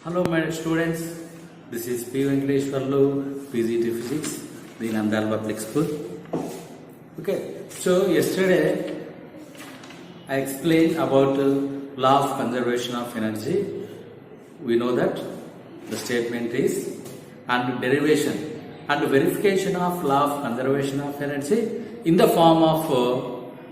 Hello my students, this is P. Venkateshwarlu, PGT Physics, the Nandal Public School. Okay, so yesterday I explained about law of conservation of energy. We know that the statement is and derivation and verification of law of conservation of energy in the form of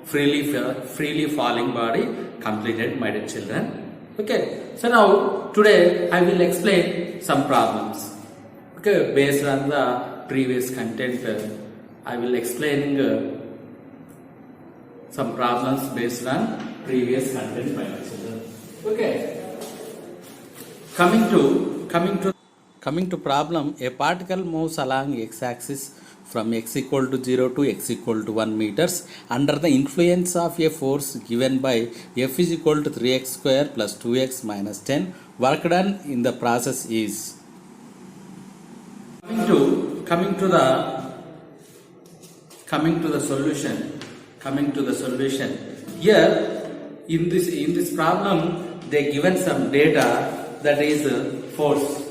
freely falling body completed, my dear children. Okay, so now today I will explain some problems. Okay, based on the previous content, I will explain some problems based on previous content, my dear children. Okay, coming to problem, a particle moves along x-axis from x equal to 0 to x equal to 1 meters under the influence of a force given by F is equal to 3x square plus 2x minus 10. Work done in the process is. Coming to the solution. Here in this problem they given some data, that is force.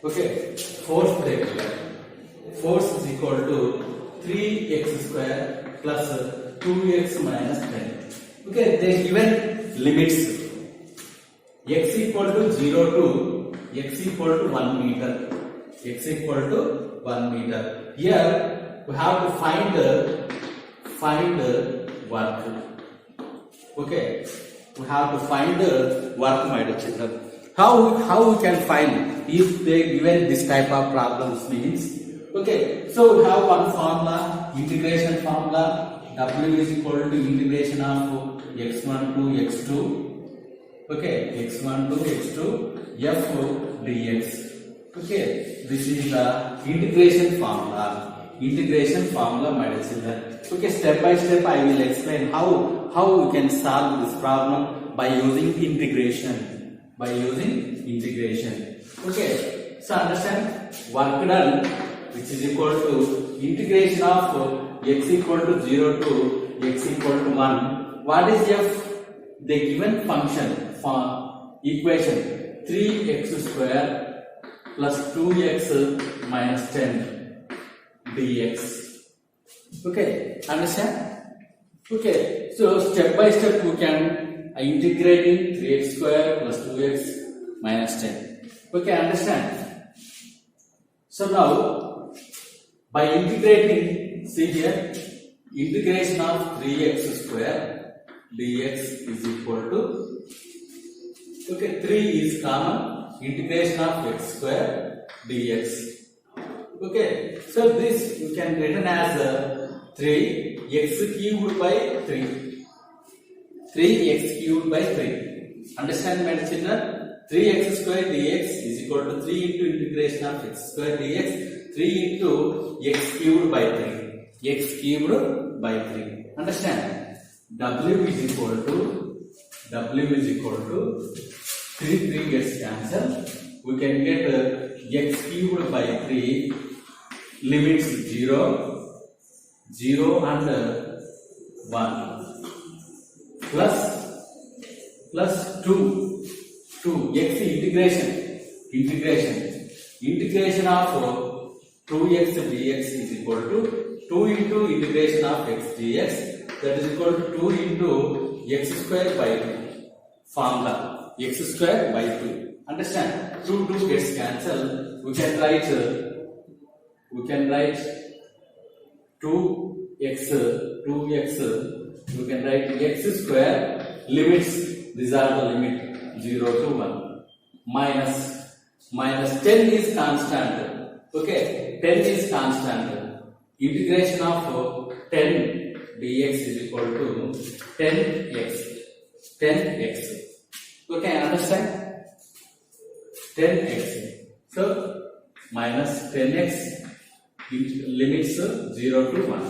Okay, force is equal to 3x square plus 2x minus 10. Okay, they given limits x equal to 0 to x equal to 1 meter. X equal to 1 meter. Here we have to find work. Okay, we have to find work, my dear children. How we can find if they given this type of problems means. Okay, so we have one formula, integration formula. W is equal to integration of x1 to x2. Okay, x1 to x2 f dx. Okay, this is the integration formula. My dear children. Okay, step by step I will explain how we can solve this problem by using integration. Okay, so understand work done, which is equal to integration of x equal to 0 to x equal to 1. What is f? The given function for equation 3x square plus 2x minus 10 dx. Okay, understand? Okay, so step by step we can integrating 3x square plus 2x minus 10. Okay, understand? So now by integrating, see here, integration of 3x square dx is equal to, okay, 3 is common, integration of x square dx. Okay, so this you can written as 3x cubed by 3. 3x cubed by 3. Understand, my children? 3x square dx is equal to 3 into integration of x square dx. 3 into x cubed by 3. X cubed by 3. Understand? W is equal to 3 gets cancelled. We can get x cubed by 3 limits 0 and 1 plus 2 x integration of 2x dx is equal to 2 into integration of x dx, that is equal to 2 into x square by 2 formula, x square by 2. Understand? 2 gets cancelled. We can write 2x, we can write x square limits, these are the limit 0 to 1, minus 10 is constant. Okay, 10 is constant. Integration of 10 dx is equal to 10x. Okay, understand? 10x. So minus 10x limits 0 to 1.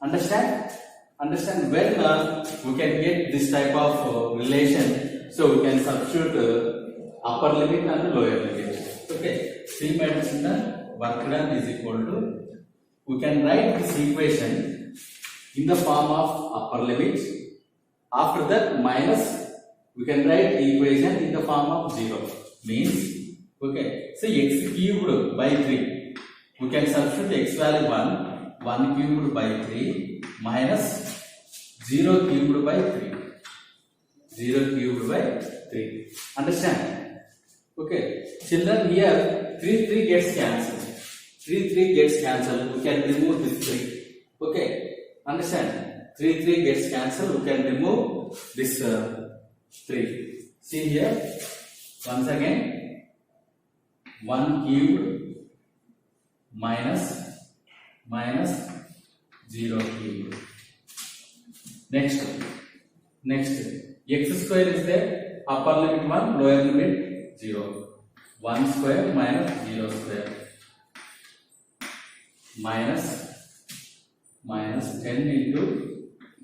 Understand when we can get this type of relation, so we can substitute upper limit and lower limit. Okay, see my children, work done is equal to, we can write this equation in the form of upper limit. After that minus we can write the equation in the form of 0. Means, okay, so x cubed by 3. We can substitute x value 1 cubed by 3 minus 0 cubed by 3. 0 cubed by 3. Understand? Okay, children, here 3 gets cancelled. 3 gets cancelled. We can remove this 3. Okay, understand? 3 gets cancelled. We can remove this 3. See here, once again, 1 cubed minus 0 cubed. Next, x square is there. Upper limit 1, lower limit 0. 1 square minus 0 square minus 10 into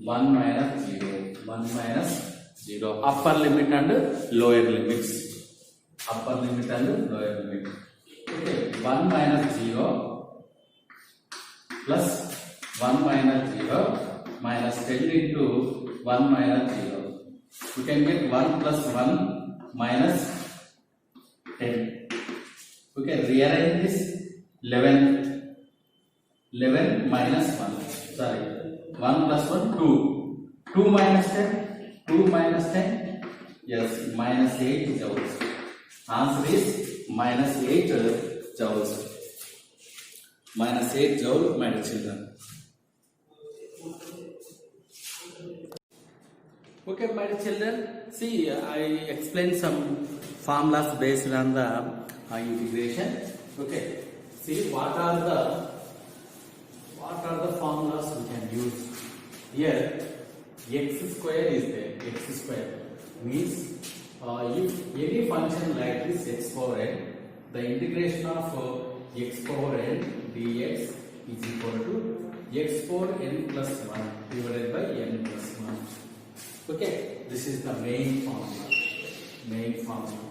1 minus 0. 1 minus 0. Upper limit and lower limits. Upper limit and lower limit. Okay, 1 minus 0 plus 1 minus 0 minus 10 into 1 minus 0. We can get 1 plus 1 minus 10. Okay, rearrange this. 11 minus 1. Sorry, 1 plus 1, 2. 2 minus 10. 2 minus 10. Yes, minus 8 joules. Answer is minus 8 joules. Minus 8 joules, my dear children. Okay, my dear children. See, I explained some formulas based on the integration. Okay. See, what are the formulas we can use? Here, x square is there. X square means if any function like this x power n, the integration of x power n dx is equal to x power n plus 1 divided by n plus 1. Okay, this is the main formula.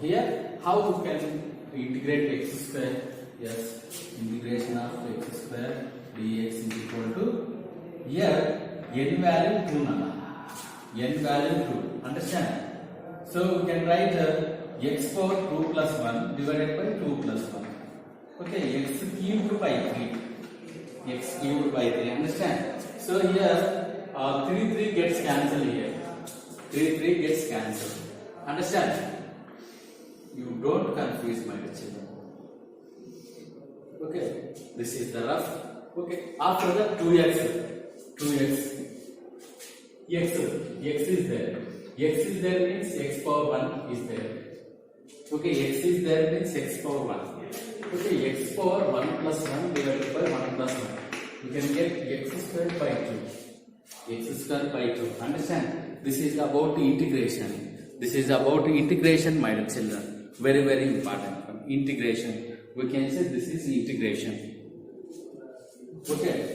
Here, how we can integrate x square? Yes, integration of x square dx is equal to, here n value 2 nana. N value 2. Understand? So we can write x power 2 plus 1 divided by 2 plus 1. Okay, x cubed by 3. X cubed by 3. Understand? So here 3 gets cancelled here. 3 gets cancelled. Understand? You don't confuse my children. Okay, this is the rough. Okay, after that 2x. X is there. X is there means x power 1 is there. Okay, x is there means x power 1. Okay, x power 1 plus 1 divided by 1 plus 1. You can get x squared by 2. X squared by 2. Understand? This is about integration. This is about integration, my dear children. Very, very important. Integration. We can say this is integration. Okay.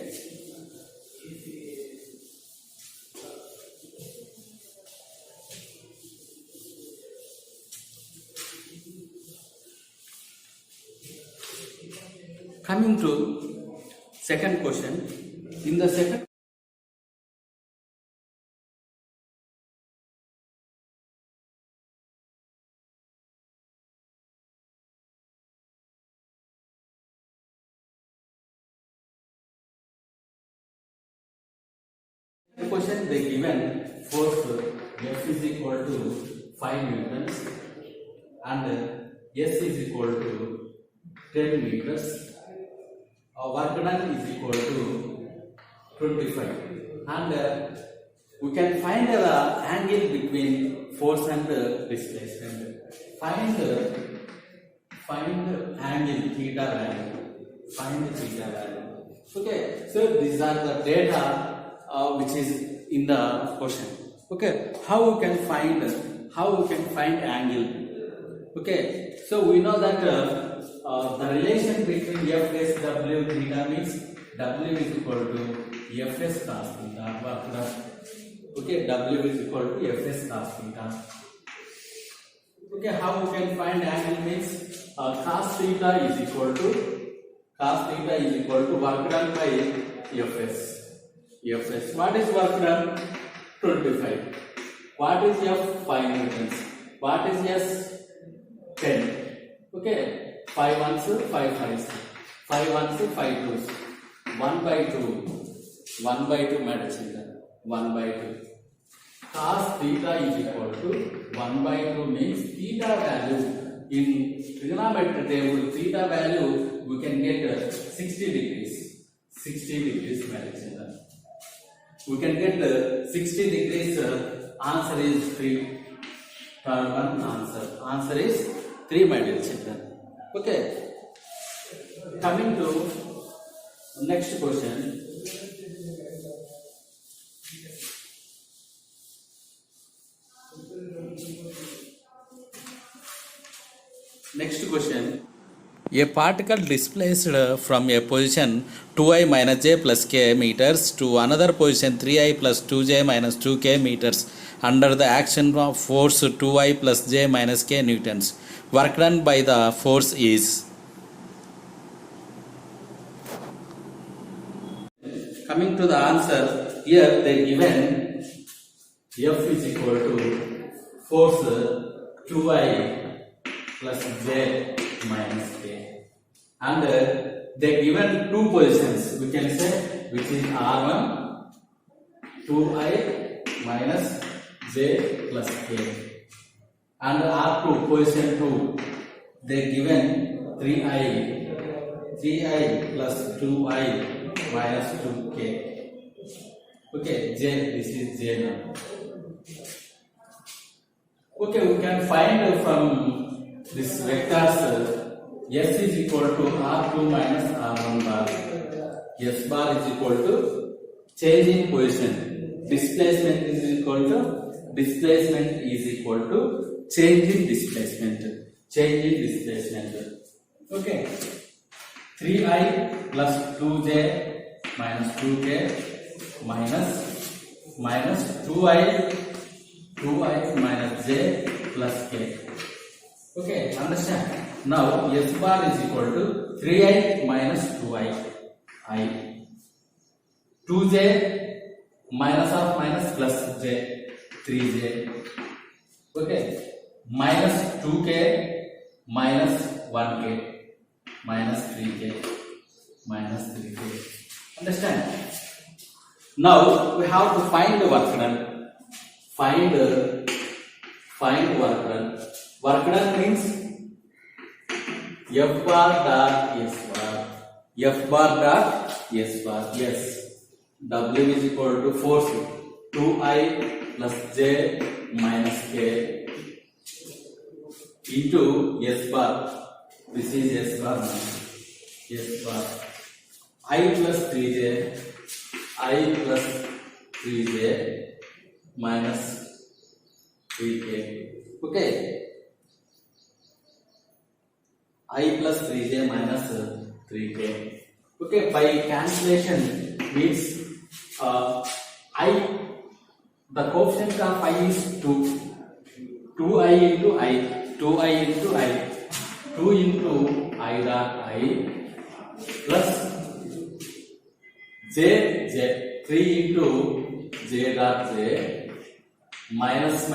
Coming to second question. In the second question, they given force F is equal to 5 newtons and S is equal to 10 meters. Work done is equal to 25, and we can find the angle between force and displacement. Find angle theta value. Find theta value. Okay, so these are the data which is in the question. Okay, how we can find angle? Okay, so we know that the relation between Fs W theta means W is equal to Fs cos theta. Okay, W is equal to Fs cos theta. Okay, how we can find angle means cos theta is equal to work done by Fs. What is work done? 25. What is F? 5 newtons. What is S? 10. Okay, 5 ones, 5 fives, 5 ones, 5 twos, 1 by 2, 1 by 2 matters in that, 1 by 2. Cos theta is equal to 1 by 2 means theta value in trigonometry table, theta value we can get 60 degrees. 60 degrees matters in that. We can get 60 degrees. Answer is 3. Third one answer. Answer is 3, my dear children. Okay. Coming to next question. Next question. A particle displaced from a position 2i minus j plus k meters to another position 3i plus 2j minus 2k meters under the action of force 2i plus j minus k newtons. Work done by the force is. Coming to the answer, here they given F is equal to force 2i plus j minus k, and they given two positions, we can say, which is r1 2i minus j plus k, and r2 position 2 they given 3i plus 2i minus 2k. Okay, j, this is j now. Okay, we can find from this vectors S is equal to R2 minus R1 bar. S bar is equal to change in position. Displacement is equal to change in displacement. Change in displacement. Okay. 3i plus 2j minus 2k minus 2i minus j plus k. Okay, understand? Now S bar is equal to 3i minus 2i, 2j minus of minus plus j, 3j. Okay, minus 2k minus 1k minus 3k. Understand? Now we have to find the work done. Find work done. Work done means F bar dot S bar. F bar dot S bar. Yes. W is equal to force 2i plus j minus k into S bar. This is S bar now. S bar. I plus 3j minus 3k. Okay. I plus 3j minus 3k. Okay, by cancellation means the coefficient of I is 2. 2i into I. 2 into I dot I plus j 3 into j dot j minus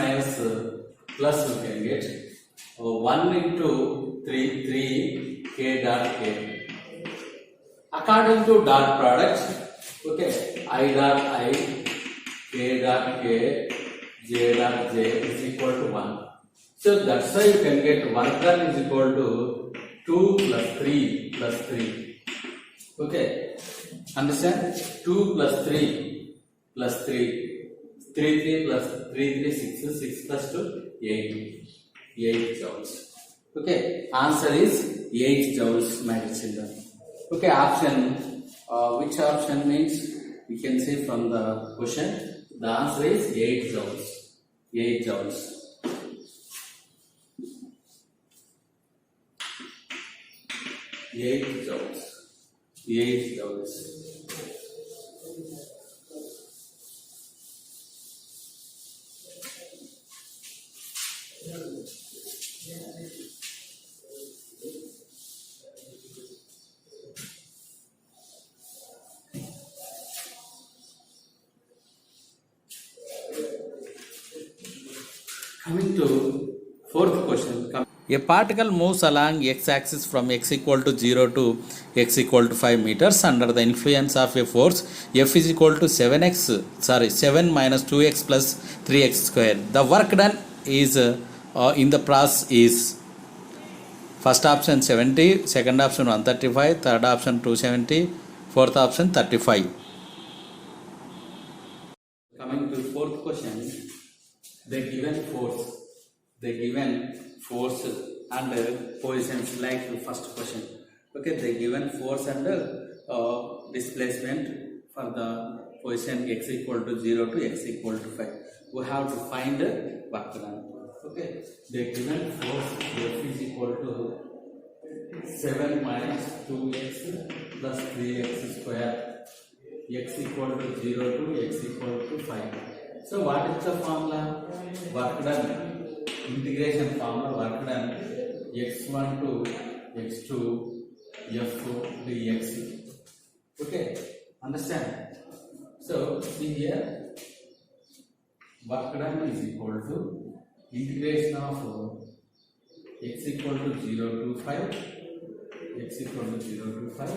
plus we can get 1 into 3 k dot k. According to dot product, okay, I dot I, k dot k, j dot j is equal to 1. So that's why you can get work done is equal to 2 plus 3 plus 3. Okay, understand? 2 plus 3 plus 3. 3 plus 3 6 plus 2 8 joules. Okay, answer is 8 joules, my children. Okay, option, which option means we can say from the question, the answer is 8 joules. 8 joules. 8 joules. 8 joules. Coming to fourth question. A particle moves along x-axis from x equal to 0 to x equal to 5 meters under the influence of a force F is equal to 7 minus 2x plus 3x square. The work done is in the process is first option 70, second option 135, third option 270, fourth option 35. Coming to fourth question, the given force and positions like the first question. Okay, the given force and displacement for the position x equal to 0 to x equal to 5. We have to find work done. Okay, the given force F is equal to 7 minus 2x plus 3x square, x equal to 0 to x equal to 5. So what is the formula? Work done, integration formula, work done, x1 to x2 f dx. Okay, understand? So see here, work done is equal to integration of x equal to 0 to 5, x equal to 0 to 5,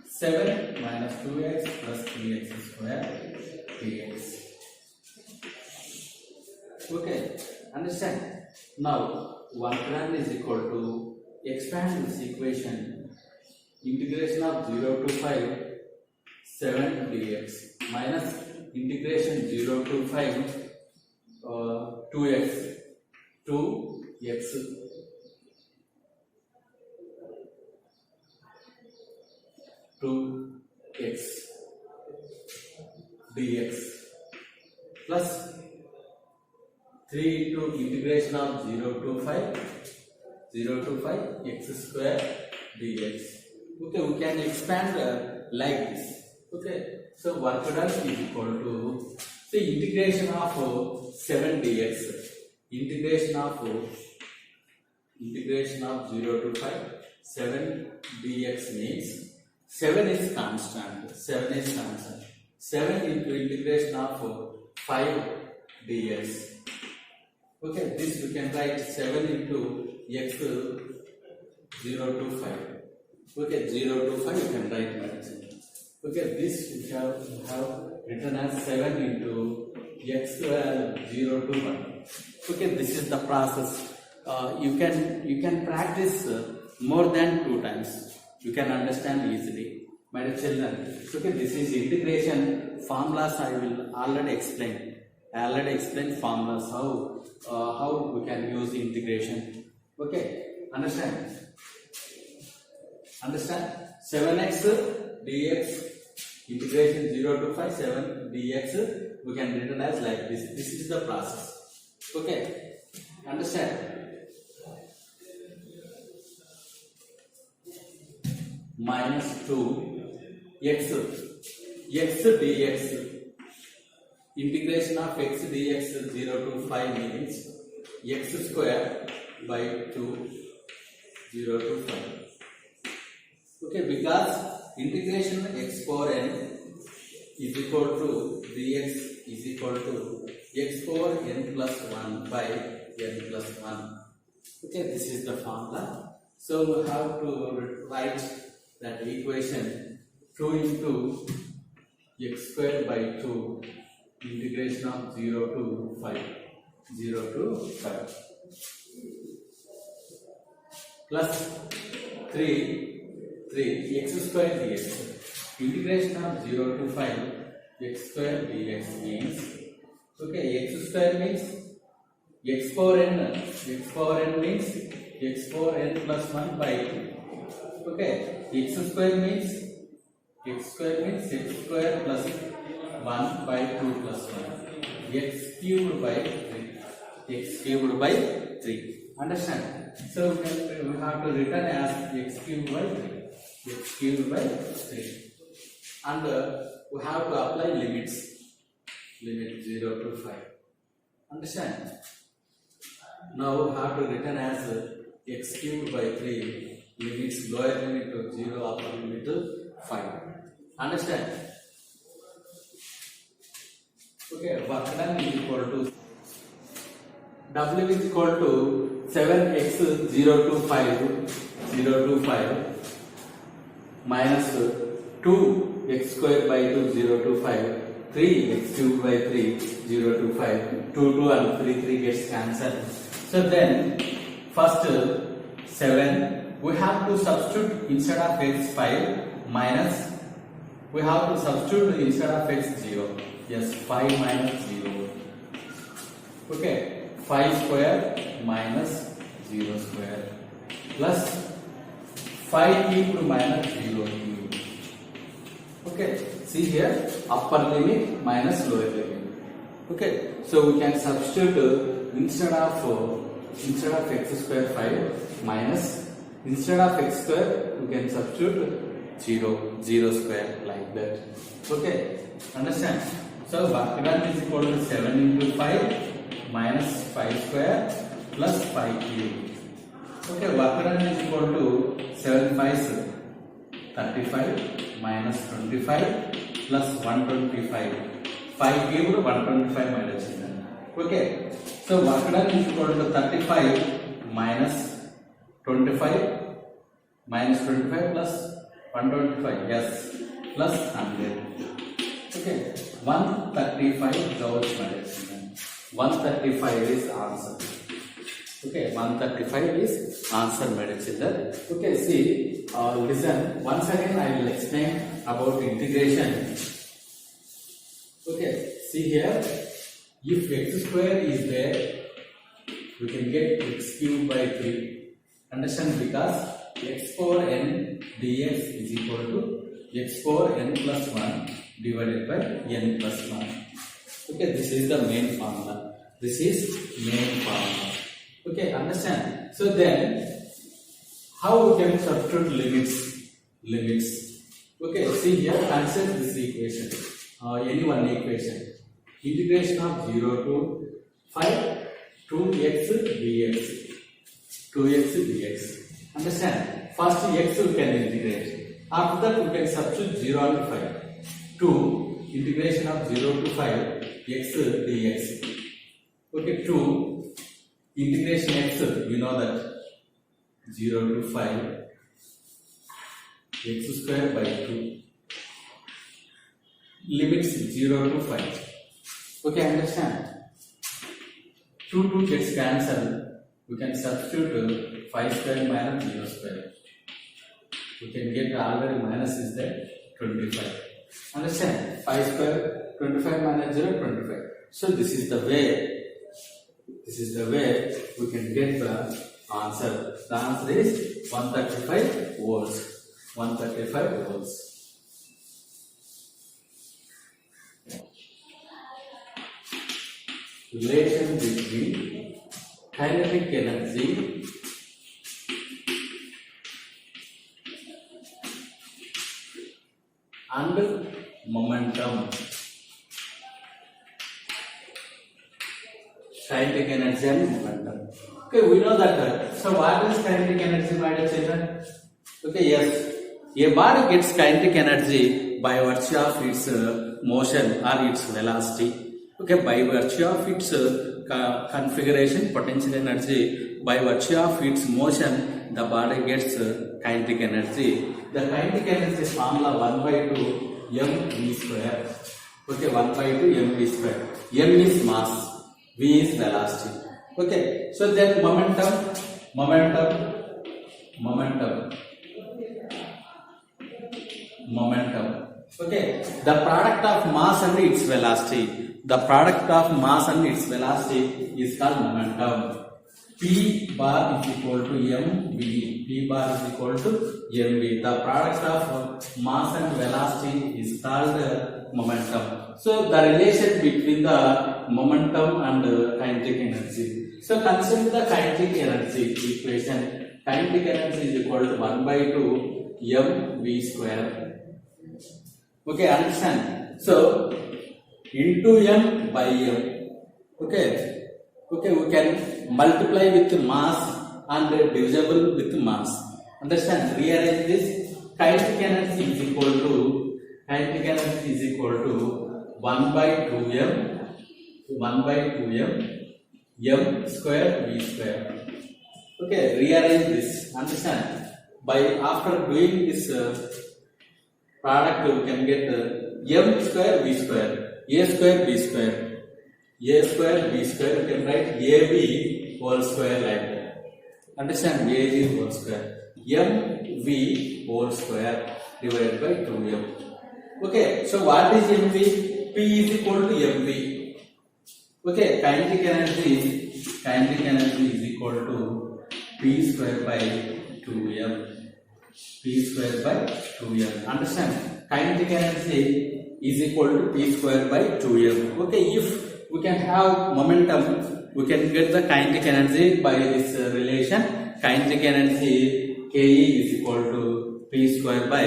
7 minus 2x plus 3x square dx. Okay, understand? Now work done is equal to, expand this equation, integration of 0 to 5 7 dx minus integration 0 to 5 2x 2x dx plus 3 into integration of 0 to 5 x square dx. Okay, we can expand like this. Okay, so work done is equal to, say, integration of 7 dx, integration of 0 to 5 7 dx means 7 is constant, 7 into integration of 5 dx. Okay, this we can write 7 into x 0 to 5. Okay, 0 to 5 you can write like. Okay, this we have written as 7 into x 0 to 1. Okay, this is the process. You can practice more than 2 times. You can understand easily, my dear children. Okay, this is integration formulas. I will already explain. I already explained formulas, how we can use integration. Okay, understand? 7x dx, integration 0 to 5 7 dx, we can written as like this. This is the process. Okay, understand? Minus 2x dx, integration of x dx 0 to 5 means x square by 2 0 to 5. Okay, because integration x power n is equal to dx is equal to x power n plus 1 by n plus 1. Okay, this is the formula. So we have to write that equation 2 into x square by 2 integration of 0 to 5 plus 3 x square dx, integration of 0 to 5 x square dx means, okay, x square means x power n means x power n plus 1 by 2. Okay, x square means x square plus 1 by 2 plus 1, x cubed by 3, understand? So we have to written as x cubed by 3, and we have to apply limit 0 to 5, understand? Now we have to written as x cubed by 3, limits lower limit to 0, upper limit to 5, understand? Okay, work done is equal to. W is equal to 7x 0 to 5 minus 2x square by 2 0 to 5 3x cubed by 3 0 to 5 2 and 3 gets cancelled. So then first 7 we have to substitute instead of x 5 minus we have to substitute instead of x 0. Yes, 5 minus 0. Okay, 5 square minus 0 square plus 5 cubed minus 0 cubed. Okay, see here upper limit minus lower limit. Okay, so we can substitute instead of x square 5 minus instead of x square we can substitute 0 square like that. Okay, understand? So work done is equal to 7 into 5 minus 5 square plus 5 cube. Okay, work done is equal to 7 5 35 minus 25 plus 125. 5 cubed 125 minus 7. Okay, so work done is equal to 35 minus 25 plus 125. Yes, plus 100. Okay, 135 joules medicine. 135 is answer. Okay, 135 is answer medicine. Okay, see, listen. Once again, I will explain about integration. Okay, see here. If x square is there, we can get x cubed by 3. Understand? Because x power n dx is equal to x power n plus 1 divided by n plus 1. Okay, this is the main formula. This is main formula. Okay, understand? So then, how we can substitute limits? Okay, see here, consider this equation. Any one equation. Integration of 0 to 5 2x dx. 2x dx. Understand? First x we can integrate. After that we can substitute 0 and 5. 2 integration of 0 to 5 x dx. Okay, 2 integration x, you know that 0 to 5 x square by 2. Limits 0 to 5. Okay, understand? 2 gets cancelled. We can substitute 5 square minus 0 square. We can get already minus is there 25. Understand? 5 square 25 minus 0 25. So this is the way. This is the way we can get the answer. The answer is 135 volts. 135 volts. Relation between kinetic energy and momentum. Kinetic energy and momentum. Okay, we know that. So what is kinetic energy, my dear children? Okay, yes. A body gets kinetic energy by virtue of its motion or its velocity. Okay, by virtue of its configuration, potential energy, by virtue of its motion, the body gets kinetic energy. The kinetic energy is formula 1 by 2 mv square. Okay, 1 by 2 mv square. M is mass, v is velocity. Okay, so then momentum. Okay, the product of mass and its velocity. The product of mass and its velocity is called momentum. P bar is equal to mv. P bar is equal to mv. The product of mass and velocity is called momentum. So the relation between the momentum and kinetic energy. So consider the kinetic energy equation. Kinetic energy is equal to 1 by 2 mv square. Okay, understand? So into m by m. Okay, we can multiply with mass and divisible with mass. Understand? Rearrange this. Kinetic energy is equal to 1 by 2m m square v square. Okay, rearrange this. Understand? By after doing this product, we can get m square v square, a square b square, a square b square. You can write ab whole square like that. Understand? ab whole square, mv whole square divided by 2m. Okay, so what is mv? P is equal to mv. Okay, kinetic energy is equal to p square by 2m. P square by 2m. Understand? Kinetic energy is equal to p square by 2m. Okay, if we can have momentum, we can get the kinetic energy by this relation. Kinetic energy Ke is equal to p square by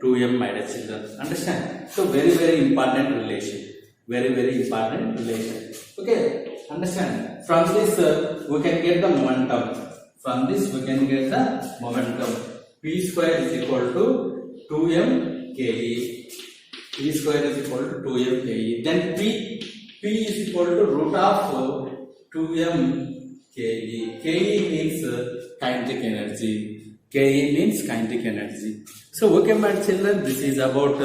2m, my dear children. Understand? So very important relation. Very important relation. Okay, understand? From this we can get the momentum. From this we can get the momentum. P square is equal to 2m Ke. P square is equal to 2m Ke. Then P is equal to root of 2m Ke. Ke means kinetic energy. Ke means kinetic energy. So okay, my children, this is about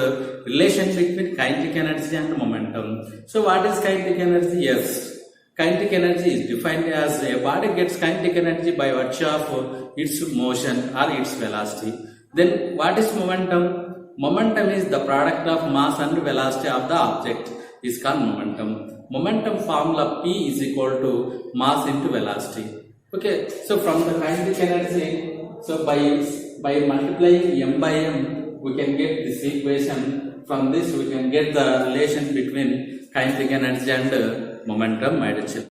relation between kinetic energy and momentum. So what is kinetic energy? Yes, kinetic energy is defined as a body gets kinetic energy by virtue of its motion or its velocity. Then what is momentum? Momentum is the product of mass and velocity of the object is called momentum. Momentum formula P is equal to mass into velocity. Okay, so from the kinetic energy, so by multiplying m by m, we can get this equation. From this we can get the relation between kinetic energy and momentum, my dear children.